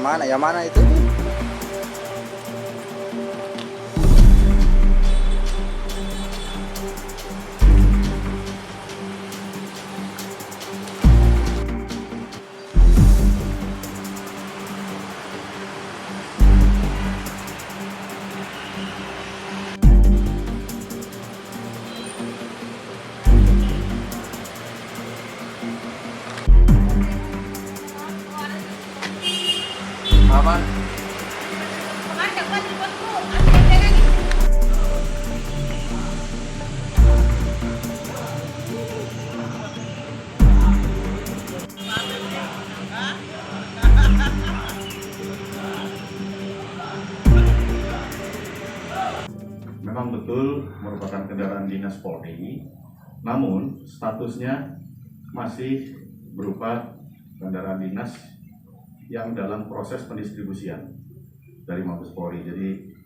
mana? Yang mana itu? Apa? Memang betul merupakan kendaraan dinas Polri, namun statusnya masih berupa kendaraan dinas yang dalam proses pendistribusian dari Mabes Polri. Jadi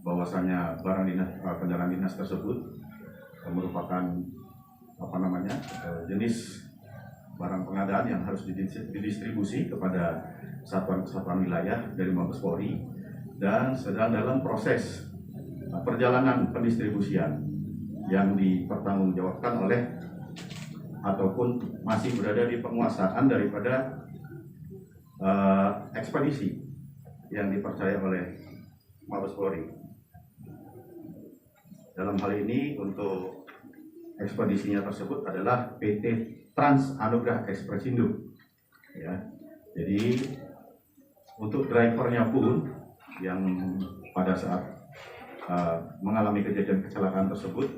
bahwasanya barang dinas, kendaraan dinas tersebut merupakan jenis barang pengadaan yang harus didistribusi kepada satuan-satuan wilayah dari Mabes Polri dan sedang dalam proses perjalanan pendistribusian yang dipertanggungjawabkan oleh ataupun masih berada di penguasaan daripada ekspedisi yang dipercaya oleh Mabes Polri. Dalam hal ini untuk ekspedisinya tersebut adalah PT Trans Anugrah Ekspresindo. Ya, jadi untuk drivernya pun yang pada saat mengalami kejadian kecelakaan tersebut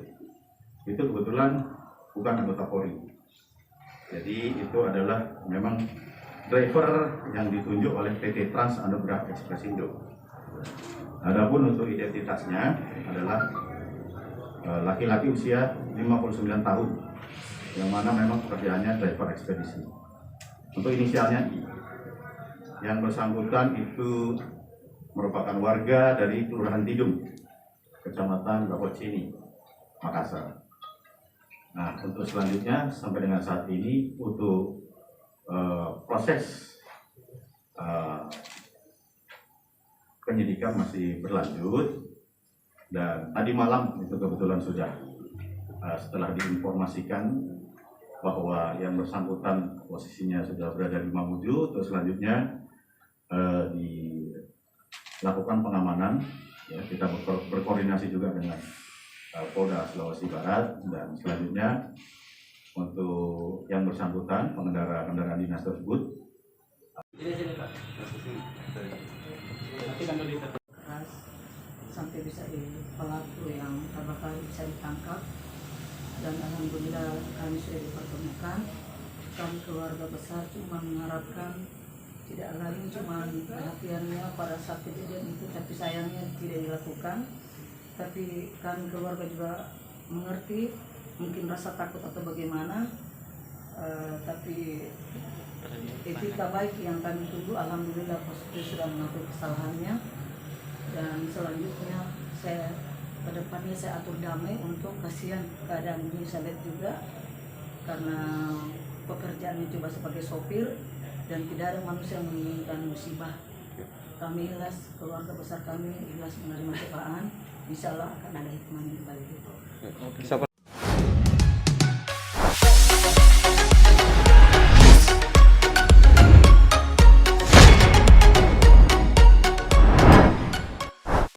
itu kebetulan bukan anggota Polri. Jadi itu adalah memang driver yang ditunjuk oleh PT Trans Anugrah Ekspresindo. Adapun untuk identitasnya adalah laki-laki usia 59 tahun yang mana memang pekerjaannya driver ekspedisi. Untuk inisialnya I. Yang bersangkutan itu merupakan warga dari Kelurahan Tidung, Kecamatan Bapocini, Makassar. Nah, untuk selanjutnya sampai dengan saat ini untuk proses penyidikan masih berlanjut dan tadi malam itu kebetulan sudah setelah diinformasikan bahwa yang bersangkutan posisinya sudah berada di Mamuju, terus selanjutnya dilakukan pengamanan. Ya, kita berkoordinasi juga dengan Polda Sulawesi Barat dan selanjutnya untuk yang bersangkutan pengendara kendaraan dinas tersebut keras sampai bisa pelaku yang terbakar bisa ditangkap dan alhamdulillah kami sudah dipertemukan. Kami keluarga besar cuma mengharapkan tidak lain cuma perhatiannya pada saat kejadian itu, tapi sayangnya tidak dilakukan. Tapi kami keluarga juga mengerti mungkin rasa takut atau bagaimana, tapi etika baik yang kami tuju alhamdulillah positif sudah mengakui kesalahannya. Dan selanjutnya kedepannya saya atur damai untuk kasihan keadaan ini. Saya lihat juga karena pekerjaannya coba sebagai sopir dan tidak ada manusia yang menginginkan musibah. Kami ikhlas, keluarga besar kami ikhlas menerima cobaan. Insyaallah akan ada hikmahnya di balik itu.